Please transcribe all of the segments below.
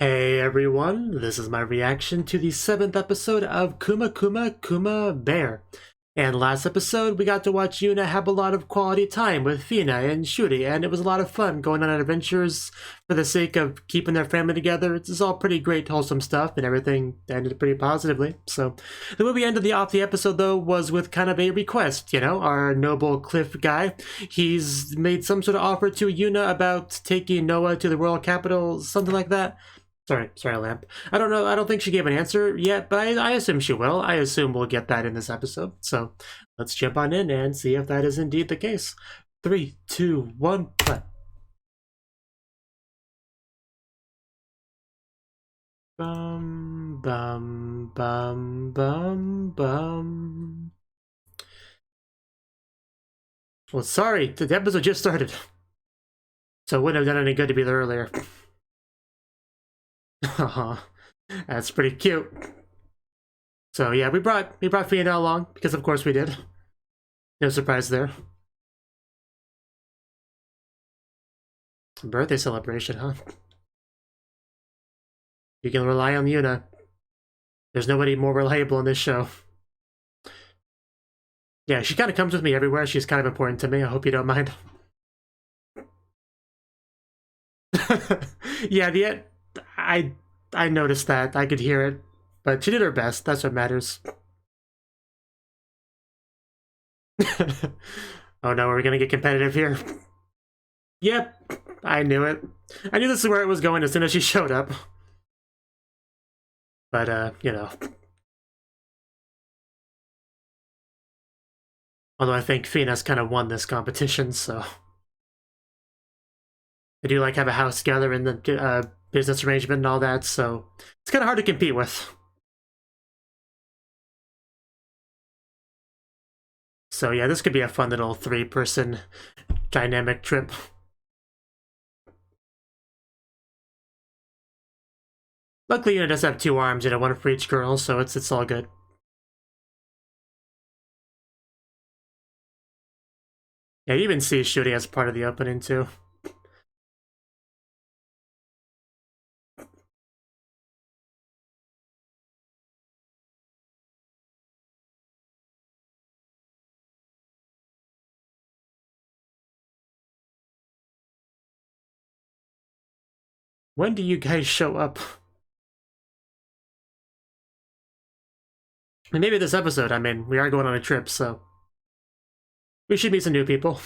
Hey everyone, this is my reaction to the 7th episode of Kuma Kuma Kuma Bear. And last episode, we got to watch Yuna have a lot of quality time with Fina and Shuri, and it was a lot of fun going on adventures for the sake of keeping their family together. It's all pretty great, wholesome stuff, and everything ended pretty positively. So, the way we ended off the episode, though, was with kind of a request, you know? Our noble Cliff guy, he's made some sort of offer to Yuna about taking Noah to the royal capital, something like that. Sorry, Lamp. I don't know. I don't think she gave an answer yet, but I assume she will. I assume we'll get that in this episode. So let's jump on in and see if that is indeed the case. 3, 2, 1, play. Bum, bum, bum, bum, bum. Well, sorry, the episode just started. So it wouldn't have done any good to be there earlier. That's pretty cute. So yeah, we brought Fiona along because of course we did. No surprise there. Birthday celebration, huh? You can rely on Yuna. There's nobody more reliable in this show. Yeah, she kind of comes with me everywhere. She's kind of important to me. I hope you don't mind. Yeah, I noticed that. I could hear it. But she did her best. That's what matters. Oh no, are we gonna get competitive here? Yep, I knew it. I knew this is where it was going as soon as she showed up. But, you know. Although I think Fina's kind of won this competition, so... They do, like, have a house together in the business arrangement and all that, so... It's kind of hard to compete with. So yeah, this could be a fun little 3-person dynamic trip. Luckily, Yuna does have 2 arms, you know, one for each girl, so it's all good. Yeah, you even see Shuri as part of the opening, too. When do you guys show up? And maybe this episode, I mean, we are going on a trip, so... We should meet some new people.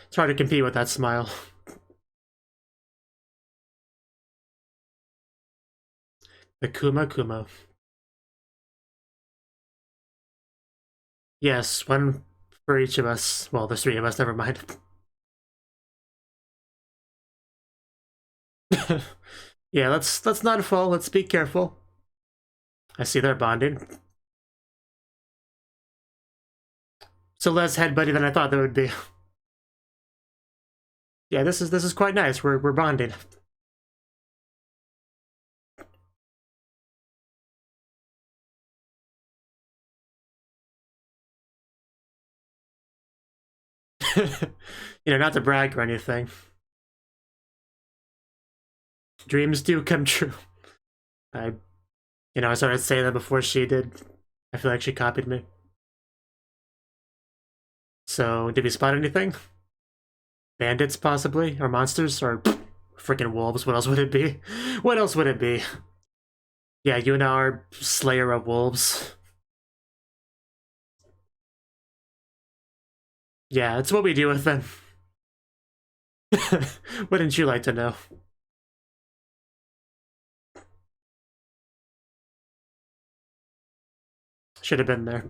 It's hard to compete with that smile. The Kuma Kuma. Yes, one for each of us. Well, there's 3 of us, never mind. Yeah, let's not fall, let's be careful. I see they're bonding. So less headbutty than I thought there would be. Yeah, this is quite nice. We're bonding. You know, not to brag or anything. Dreams do come true. I started saying that before she did. I feel like she copied me. So, did we spot anything? Bandits, possibly? Or monsters? Or freaking wolves? What else would it be? What else would it be? Yeah, you and I are Slayer of Wolves. Yeah, it's what we do with them. Wouldn't you like to know? Should have been there.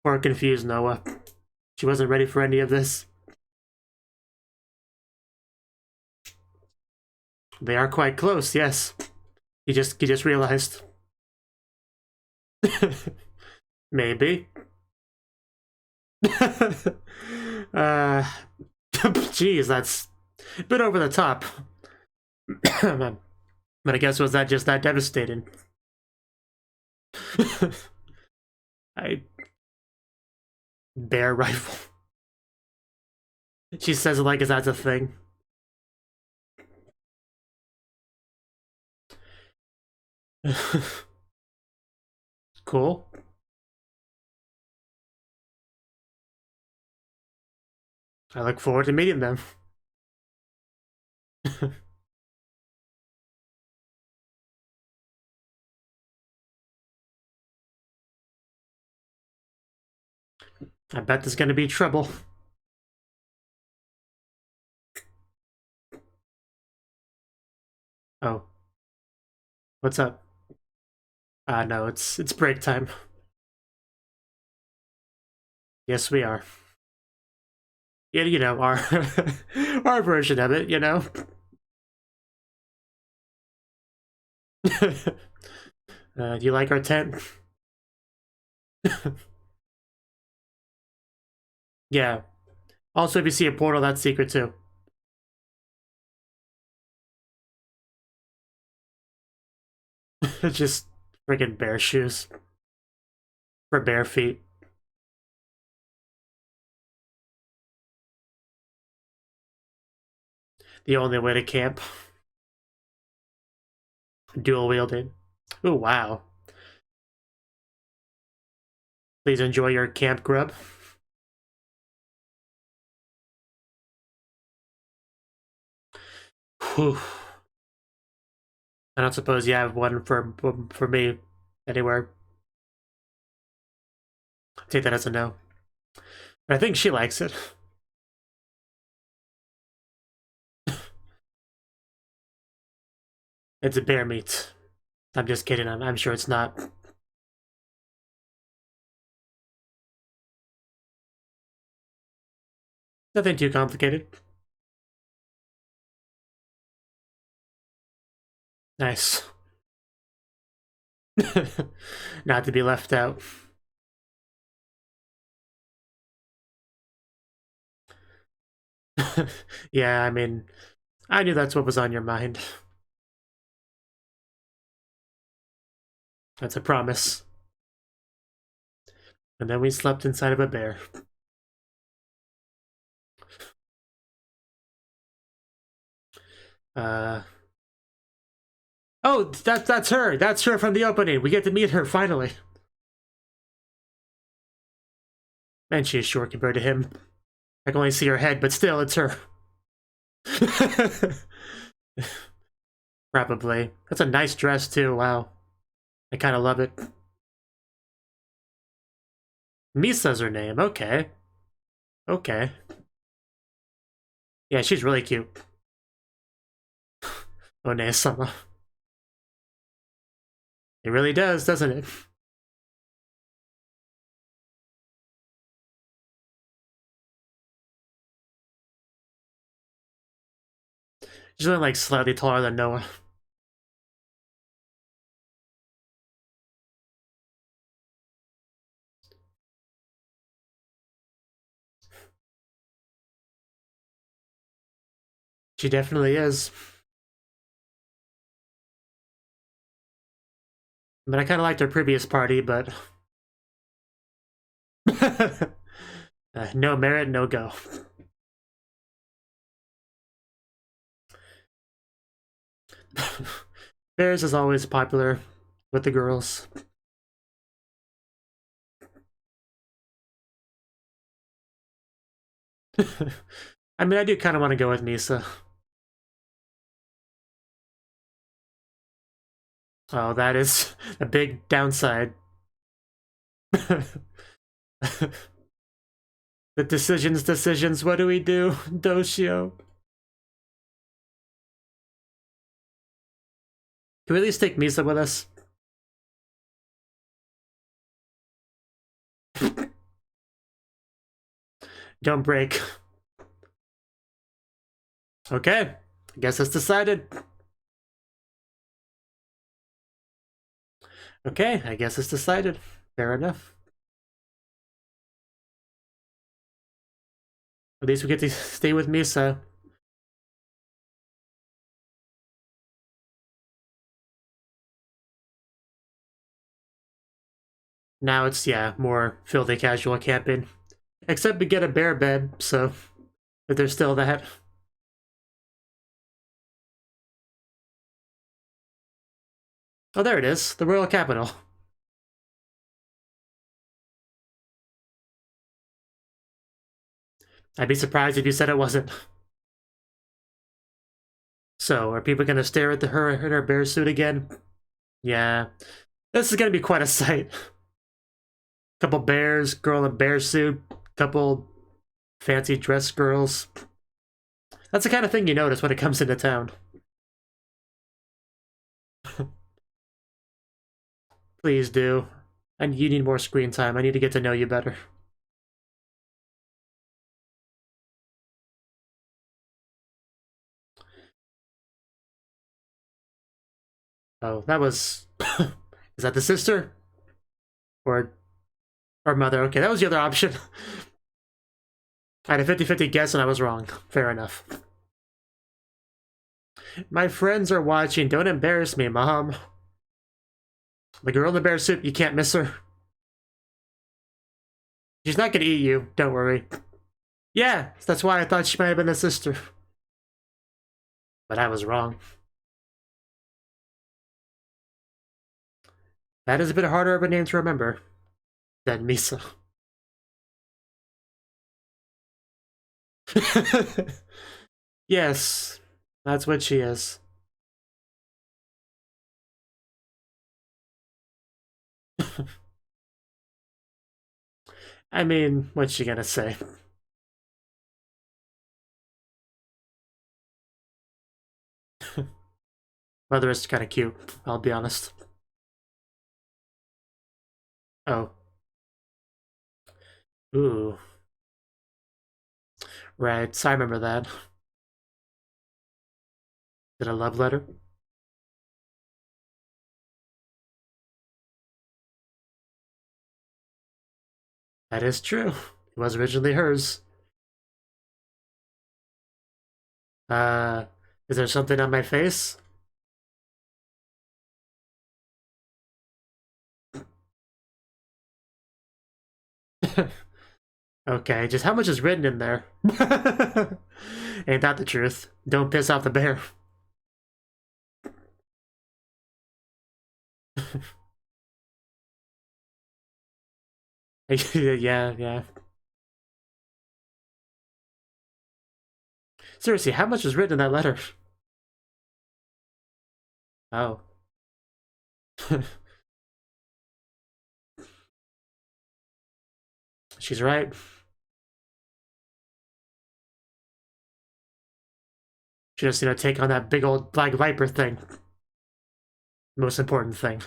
Poor confused Noah. She wasn't ready for any of this. They are quite close, yes. He just realized. Maybe. Jeez, that's a bit over the top. But I guess was that just that devastating? I bear rifle. She says it like that's a thing. Cool. I look forward to meeting them. I bet there's gonna be trouble. Oh. What's up? No, it's break time. Yes, we are. Yeah, you know, our our version of it, you know. Do you like our tent? Yeah. Also, if you see a portal, that's secret too. It's just friggin' bear shoes. For bare feet. The only way to camp. Dual wielding. Ooh, wow. Please enjoy your camp grub. Whew. I don't suppose you have one for me anywhere. Take that as a no. But I think she likes it. It's a bear meat. I'm just kidding. I'm sure it's not. Nothing too complicated. Nice. Not to be left out. Yeah, I mean, I knew that's what was on your mind. That's a promise. And then we slept inside of a bear. Oh, that's her. That's her from the opening. We get to meet her finally. And she is short compared to him. I can only see her head, but still, it's her. Probably. That's a nice dress too. Wow. I kind of love it. Misa's her name. Okay. Okay. Yeah, she's really cute. One-sama. It really does, doesn't it? She's only like slightly taller than Noah. She definitely is. I mean, I kind of liked her previous party, but no merit, no go. Bears is always popular with the girls. I mean, I do kind of want to go with Misa. Oh, that is a big downside. The decisions, what do we do? Doshio. Can we at least take Misa with us? Don't break. Okay, I guess it's decided. Okay, I guess it's decided. Fair enough. At least we get to stay with Misa. Now it's, yeah, more filthy casual camping. Except we get a bear bed, so... But there's still that. Oh, there it is. The Royal Capital. I'd be surprised if you said it wasn't. So, are people gonna stare at her in her bear suit again? Yeah. This is gonna be quite a sight. Couple bears, girl in bear suit, couple fancy dress girls. That's the kind of thing you notice when it comes into town. Please do. And you need more screen time. I need to get to know you better. Oh, that was... Is that the sister? Or mother? Okay, that was the other option. I had a 50-50 guess and I was wrong. Fair enough. My friends are watching. Don't embarrass me, Mom. The girl in the bear suit, you can't miss her. She's not gonna eat you, don't worry. Yeah, that's why I thought she might have been a sister. But I was wrong. That is a bit harder of a name to remember than Misa. Yes, that's what she is. I mean, what's she gonna say? Mother is kind of cute, I'll be honest. Oh. Ooh. Right, so I remember that. Did a love letter? That is true. It was originally hers. Is there something on my face? Okay, just how much is written in there? Ain't that the truth? Don't piss off the bear. Yeah. Seriously, how much is written in that letter? Oh. She's right. She just, take on that big old Black Viper thing. Most important thing.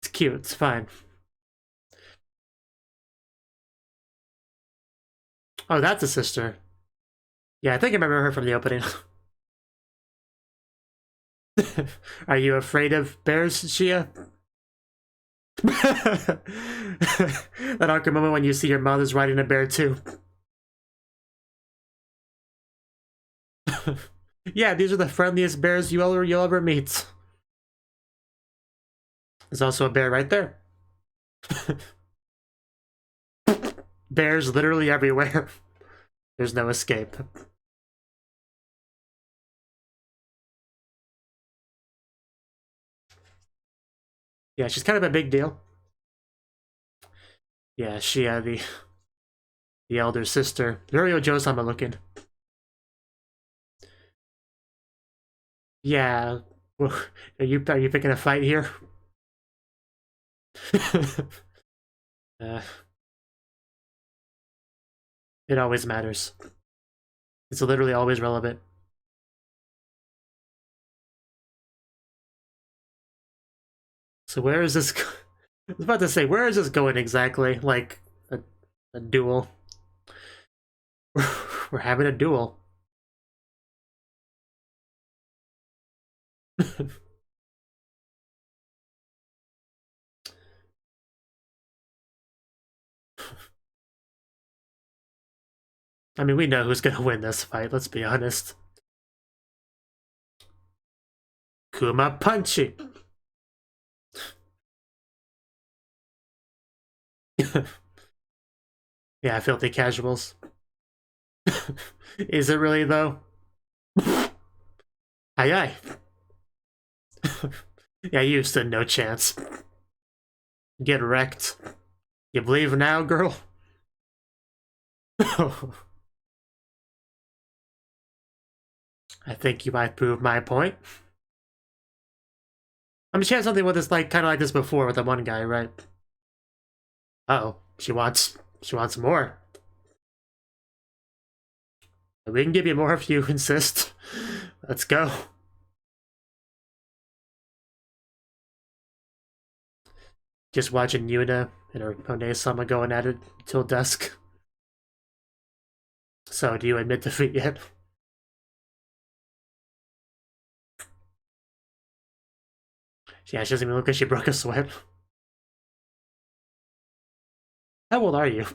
It's cute, it's fine. Oh, that's a sister. Yeah, I think I remember her from the opening. Are you afraid of bears, Shia? That awkward moment when you see your mother's riding a bear too. Yeah, these are the friendliest bears you'll ever meet. There's also a bear right there. Bears literally everywhere. There's no escape. Yeah, she's kind of a big deal. Yeah, she, the elder sister. Very Ojo-sama looking. Yeah. Are you picking a fight here? It always matters. It's literally always relevant. So where is this? I was about to say, where is this going exactly? Like a duel. We're having a duel. I mean, we know who's gonna win this fight, let's be honest. Kuma Punchy! Yeah, filthy casuals. Is it really, though? Aye aye. Yeah, you stood no chance. Get wrecked. You believe now, girl? I think you might prove my point. I mean, she had something with this, like, kind of like this before with the one guy, right? Uh-oh, she wants more. We can give you more if you insist. Let's go. Just watching Yuna and her One-sama going at it till dusk. So, do you admit defeat yet? Yeah, she doesn't even look like she broke a sweat. How old are you?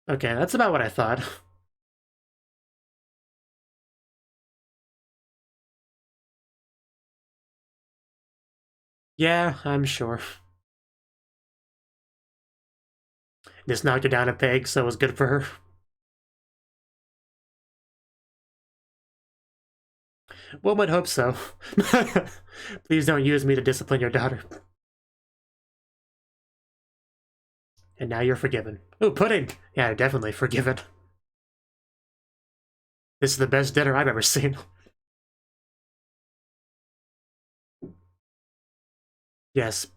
Okay, that's about what I thought. Yeah, I'm sure. This knocked her down a peg, so it was good for her. One would hope so. Please don't use me to discipline your daughter. And now you're forgiven. Ooh, pudding! Yeah, definitely forgiven. This is the best dinner I've ever seen. Yes.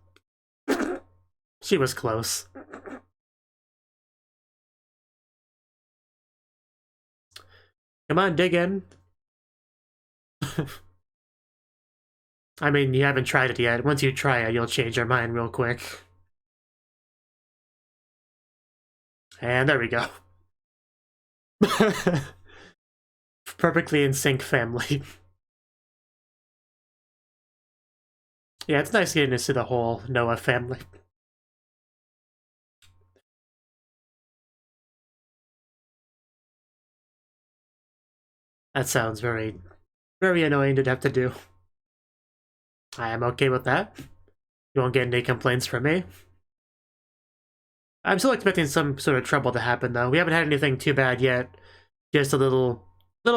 She was close. Come on, dig in. I mean, you haven't tried it yet. Once you try it, you'll change your mind real quick. And there we go. Perfectly in sync family. Yeah, it's nice getting to see the whole Noah family. That sounds very, very annoying to have to do. I am okay with that. You won't get any complaints from me. I'm still expecting some sort of trouble to happen, though. We haven't had anything too bad yet. Just a little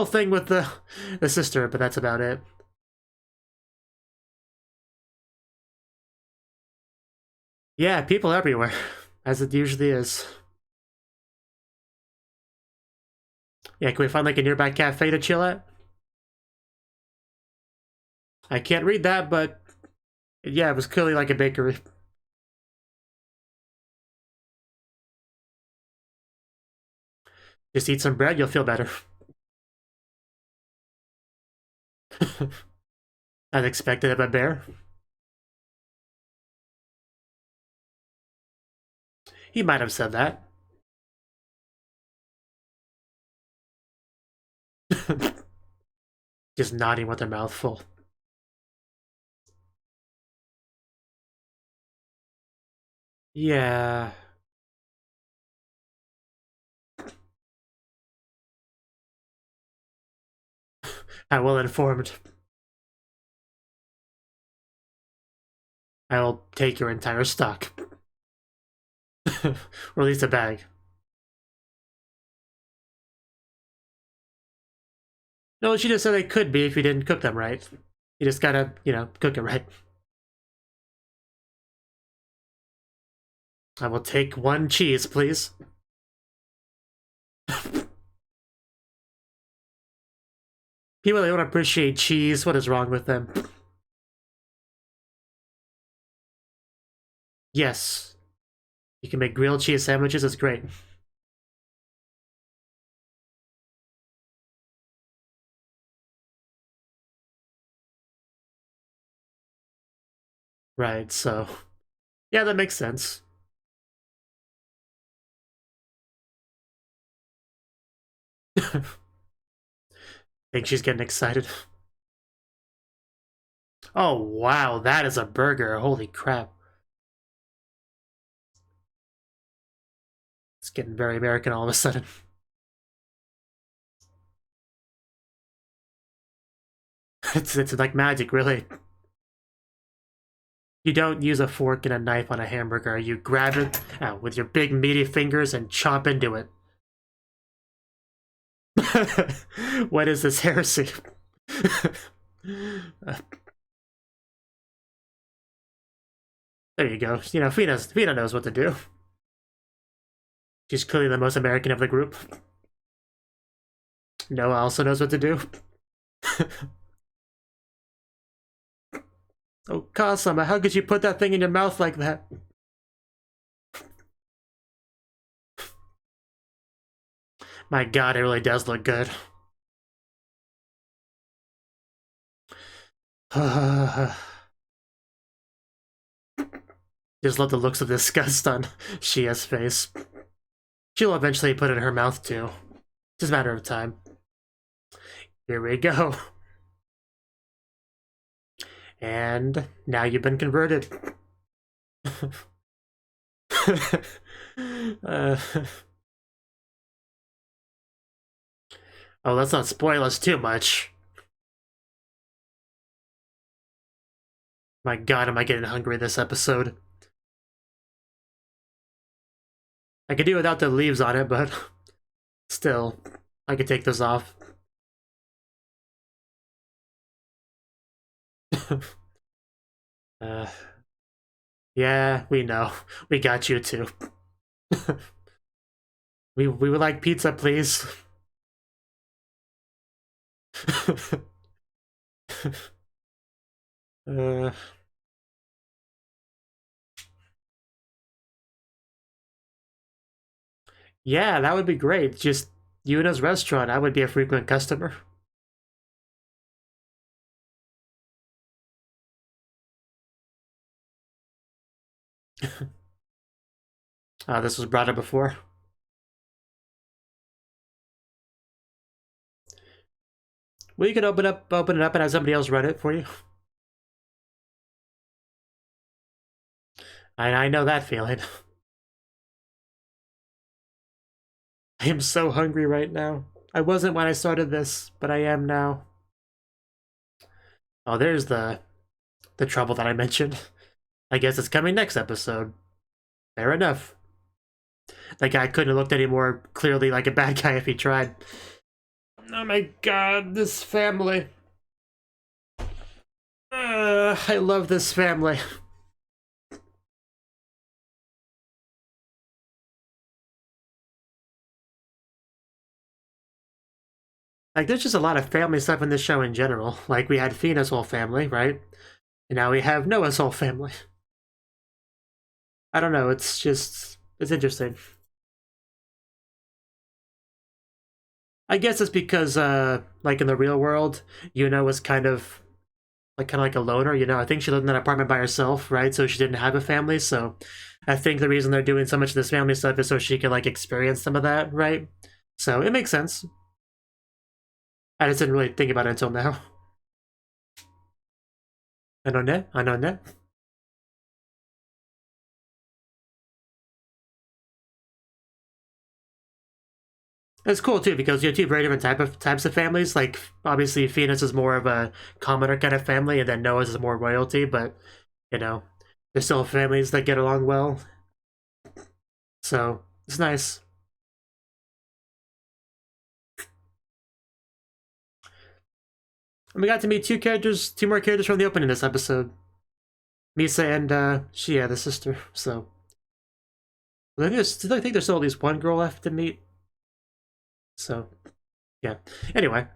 thing with the sister, but that's about it. Yeah, people everywhere, as it usually is. Yeah, can we find like a nearby cafe to chill at? I can't read that, but yeah, it was clearly like a bakery. Just eat some bread, you'll feel better. As expected of a bear. He might have said that. Just nodding with their mouth full. Yeah. I'm well informed. I will take your entire stock. Or at least a bag. No, she just said they could be if you didn't cook them right. You just gotta, you know, cook it right. I will take one cheese, please. People that don't appreciate cheese, what is wrong with them? Yes. You can make grilled cheese sandwiches, it's great. Right, so... yeah, that makes sense. think she's getting excited. Oh, wow, that is a burger. Holy crap. It's getting very American all of a sudden. It's like magic, really. You don't use a fork and a knife on a hamburger. You grab it with your big meaty fingers and chop into it. What is this heresy? There you go. You know, Fina knows what to do. She's clearly the most American of the group. Noah also knows what to do. Oh, Kasama, how could you put that thing in your mouth like that? My god, it really does look good. Just love the looks of disgust on Shia's face. She'll eventually put it in her mouth too. Just a matter of time. Here we go. And now you've been converted. Oh, let's not spoil us too much. My god, am I getting hungry this episode. I could do without the leaves on it, but still, I could take this off. Yeah, we know. We got you too. We would like pizza, please. Yeah, that would be great. Just Yuna's restaurant. I would be a frequent customer. This was brought up before. Well, you can open it up and have somebody else run it for you. I know that feeling. I am so hungry right now. I wasn't when I started this, but I am now. Oh, there's the trouble that I mentioned. I guess it's coming next episode. Fair enough. That guy couldn't have looked any more clearly like a bad guy if he tried. Oh my god, this family. I love this family. Like, there's just a lot of family stuff in this show in general. Like, we had Fina's whole family, right? And now we have Noah's whole family. I don't know, it's interesting. I guess it's because, like in the real world, Yuna was kind of like a loner, you know? I think she lived in an apartment by herself, right? So she didn't have a family, so I think the reason they're doing so much of this family stuff is so she can, like, experience some of that, right? So it makes sense. I just didn't really think about it until now. I know that. It's cool too because you have two very different types of families. Like, obviously Phoenix is more of a commoner kind of family, and then Noah's is more royalty. But you know, there's still families that get along well. So it's nice. And we got to meet two more characters from the opening this episode. Misa and Shia, the sister. So I think there's still at least one girl left to meet. So, yeah. Anyway,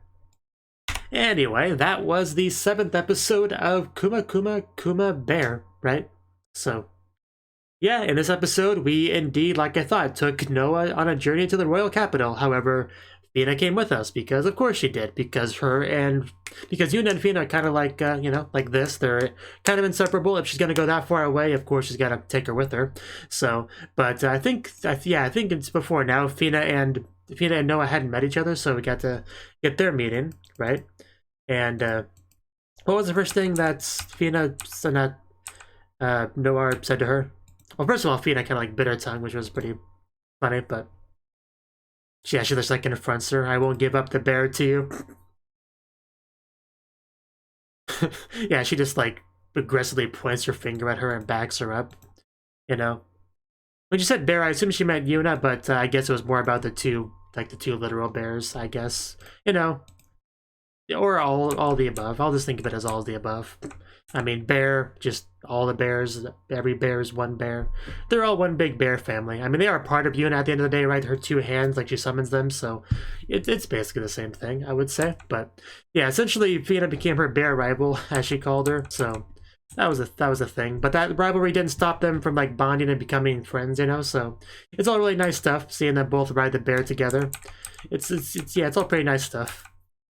that was the 7th episode of Kuma Kuma Kuma Bear, right? So, yeah, in this episode, we indeed, like I thought, took Noah on a journey to the royal capital. However, Fina came with us, because of course she did, because Yuna and Fina are kind of like, you know, like this. They're kind of inseparable. If she's going to go that far away, of course she's got to take her with her. So, but I think it's before now, Fina and Fina and Noah hadn't met each other, so we got to get their meeting, right? And what was the first thing that Fina said that Noah said to her? Well, first of all, Fina kind of like bit her tongue, which was pretty funny, but she just like confronts her. I won't give up the bear to you. Yeah, she just like aggressively points her finger at her and backs her up, you know? When she said bear, I assume she meant Yuna, but I guess it was more about the two literal bears, I guess. You know, or all the above. I'll just think of it as all the above. I mean, bear, just all the bears. Every bear is one bear. They're all one big bear family. I mean, they are part of Yuna at the end of the day, right? Her two hands, like she summons them, so it's basically the same thing, I would say. But yeah, essentially, Fina became her bear rival, as she called her. So that was a thing. But that rivalry didn't stop them from like bonding and becoming friends, you know. So it's all really nice stuff. Seeing them both ride the bear together. It's all pretty nice stuff.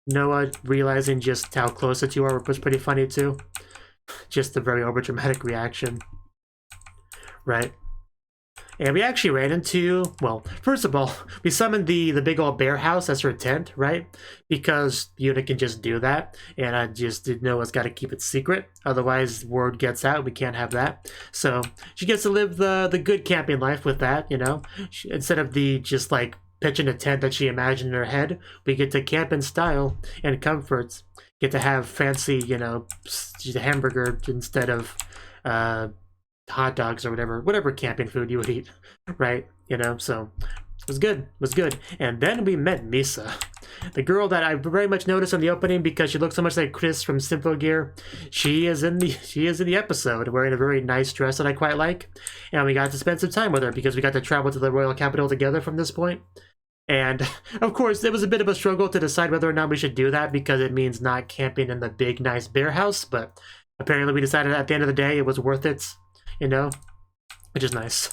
Noah realizing just how close the two are was pretty funny too. Just a very overdramatic reaction. Right. And we actually ran into, well, first of all, we summoned the big old bear house as her tent, right? Because Yuna can just do that, and I just didn't know it's got to keep it secret. Otherwise, word gets out, we can't have that. So she gets to live the good camping life with that, you know? Instead of the just like pitching a tent that she imagined in her head, we get to camp in style and comforts. Get to have fancy, you know, hamburger instead of hot dogs or whatever camping food you would eat, right? You know, so it was good. And then we met Misa, the girl that I very much noticed in the opening because she looks so much like Chris from Symphogear. She is in the episode wearing a very nice dress that I quite like, and we got to spend some time with her because we got to travel to the royal capital together from this point. And of course, it was a bit of a struggle to decide whether or not we should do that because it means not camping in the big, nice bear house. But apparently, we decided at the end of the day it was worth it, you know, which is nice.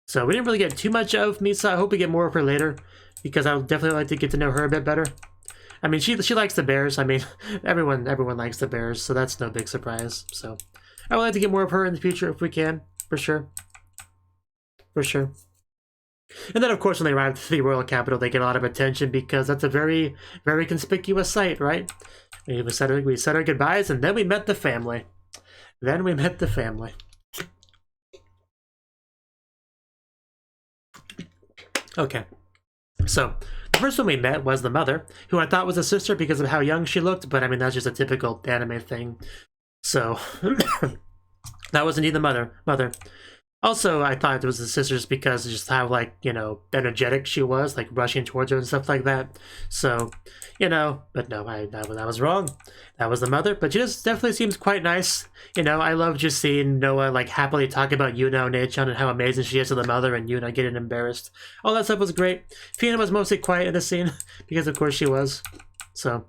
So we didn't really get too much of Misa. I hope we get more of her later because I would definitely like to get to know her a bit better. I mean, she likes the bears. I mean, everyone likes the bears, so that's no big surprise. So I would like to get more of her in the future if we can, for sure. For sure. And then, of course, when they arrive at the royal capital, they get a lot of attention because that's a very, very conspicuous sight, right? We said our goodbyes, and then we met the family. Okay. So, the first one we met was the mother, who I thought was a sister because of how young she looked, but I mean, that's just a typical anime thing. So, that was indeed the mother. Also, I thought it was the sisters because of just how, like, you know, energetic she was, like, rushing towards her and stuff like that. So, you know, but no, I was wrong. That was the mother, but she just definitely seems quite nice. You know, I love just seeing Noah, like, happily talk about Yuna and Neichan and how amazing she is to the mother and Yuna getting embarrassed. All that stuff was great. Fina was mostly quiet in the scene because, of course, she was. So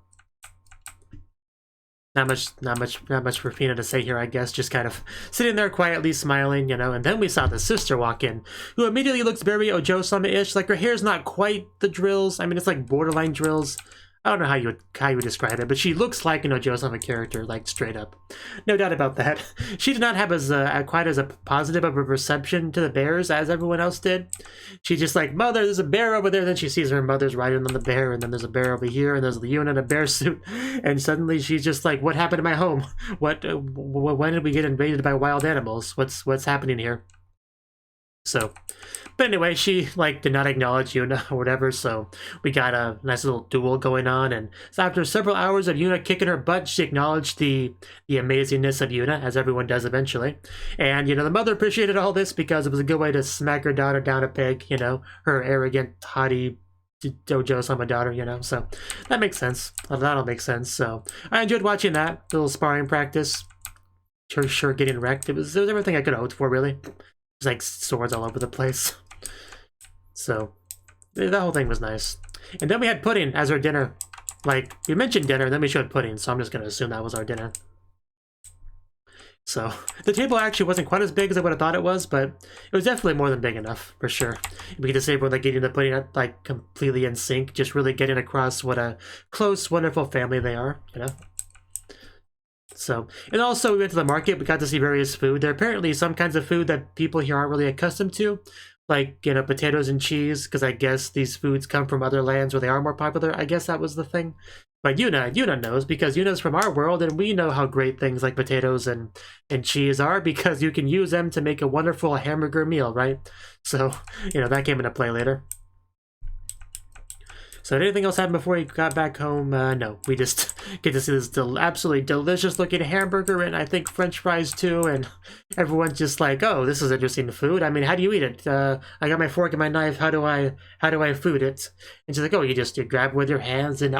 not much for Fina to say here, I guess. Just kind of sitting there quietly smiling, you know. And then we saw the sister walk in, who immediately looks very Ojo-sama-ish. Like, her hair's not quite the drills. I mean, it's like borderline drills. I don't know how you would describe it, but she looks like an Ojo-sama character, like, straight up. No doubt about that. She did not have quite as a positive of a reception to the bears as everyone else did. She's just like, mother, there's a bear over there. Then she sees her mother's riding on the bear, and then there's a bear over here, and there's the Yuna in a bear suit. And suddenly she's just like, what happened to my home? When did we get invaded by wild animals? What's happening here? So, but anyway, she, like, did not acknowledge Yuna or whatever, so we got a nice little duel going on, and so after several hours of Yuna kicking her butt, she acknowledged the amazingness of Yuna, as everyone does eventually. And, you know, the mother appreciated all this because it was a good way to smack her daughter down a peg, you know, her arrogant, haughty Ojo-sama daughter, you know, so that makes sense. That'll make sense, so I enjoyed watching that little sparring practice. Sure getting wrecked. It was everything I could have hoped for, really. There's like swords all over the place. So that whole thing was nice. And then we had pudding as our dinner. Like, we mentioned dinner, and then we showed pudding, so I'm just going to assume that was our dinner. So the table actually wasn't quite as big as I would have thought it was, but it was definitely more than big enough, for sure. We get to say we're like getting the pudding like completely in sync, just really getting across what a close, wonderful family they are, you know? So, and also we went to the market, we got to see various food. There are apparently some kinds of food that people here aren't really accustomed to, like, you know, potatoes and cheese, because I guess these foods come from other lands where they are more popular. I guess that was the thing. But Yuna knows, because Yuna's from our world, and we know how great things like potatoes and cheese are, because you can use them to make a wonderful hamburger meal, right? So, you know, that came into play later. So did anything else happen before he got back home? No, we just get to see this absolutely delicious looking hamburger, and I think French fries too, and everyone's just like, oh, this is interesting food. I mean, how do you eat it? I got my fork and my knife, how do I food it? And she's like, oh, you grab with your hands and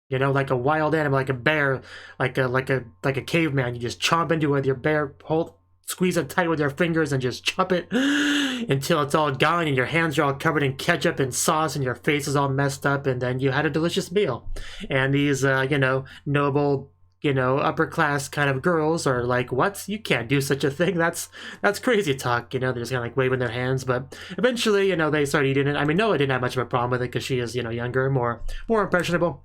you know, like a wild animal, like a bear, like a caveman, you just chomp into it with your bare whole, squeeze it tight with your fingers and just chop it until it's all gone and your hands are all covered in ketchup and sauce and your face is all messed up, and then you had a delicious meal. And these, you know, noble, you know, upper class kind of girls are like, what? You can't do such a thing. That's crazy talk. You know, they're just kind of like waving their hands. But eventually, you know, they start eating it. I mean, Noah didn't have much of a problem with it because she is, you know, younger, more impressionable.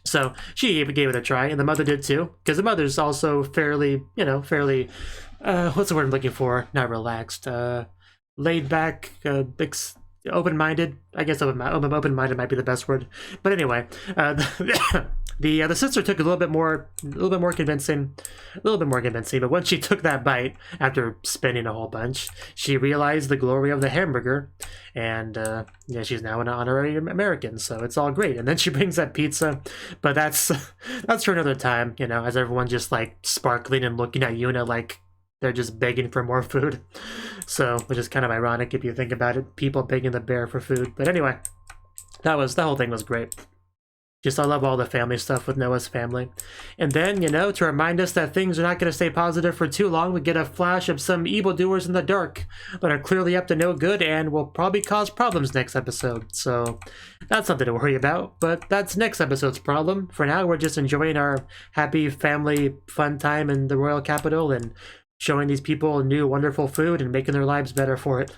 So she gave it a try, and the mother did too, because the mother's also fairly, you know, what's the word I'm looking for? Not relaxed, laid back, open-minded. I guess open-minded might be the best word. But anyway, the sister took a little bit more convincing. But once she took that bite, after spinning a whole bunch, she realized the glory of the hamburger, and yeah, she's now an honorary American, so it's all great. And then she brings that pizza, but that's for another time, you know, as everyone's just like sparkling and looking at Yuna like they're just begging for more food. So, which is kind of ironic if you think about it, people begging the bear for food. But anyway, the whole thing was great. Just, I love all the family stuff with Noah's family. And then, you know, to remind us that things are not going to stay positive for too long, we get a flash of some evildoers in the dark that are clearly up to no good and will probably cause problems next episode. So, that's something to worry about, but that's next episode's problem. For now, we're just enjoying our happy family fun time in the royal capital and showing these people new wonderful food and making their lives better for it.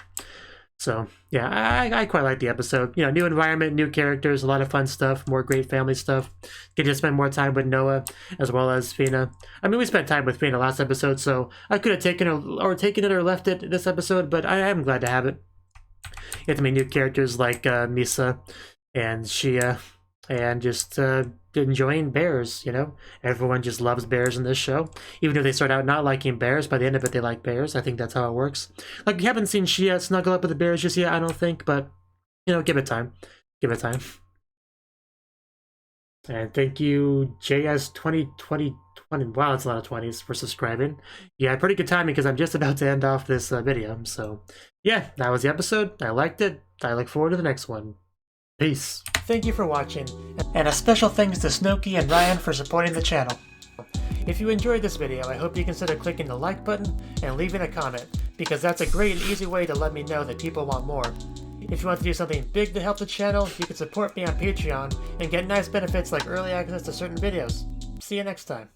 So, yeah, I quite like the episode. You know, new environment, new characters, a lot of fun stuff, more great family stuff. Get to spend more time with Noah as well as Fina. I mean, we spent time with Fina last episode, so I could have taken it or left it this episode, but I am glad to have it. You get to meet new characters like Misa and Shia, and just enjoying bears, you know? Everyone just loves bears in this show. Even if they start out not liking bears, by the end of it they like bears. I think that's how it works. Like, we haven't seen Shia snuggle up with the bears just yet, I don't think, but, you know, give it time. Give it time. And thank you, JS2020, wow, that's a lot of 20s, for subscribing. Yeah, pretty good timing because I'm just about to end off this video. So, yeah, that was the episode. I liked it. I look forward to the next one. Peace. Thank you for watching, and a special thanks to Cnouki and Ryan for supporting the channel. If you enjoyed this video, I hope you consider clicking the like button and leaving a comment, because that's a great and easy way to let me know that people want more. If you want to do something big to help the channel, you can support me on Patreon and get nice benefits like early access to certain videos. See you next time.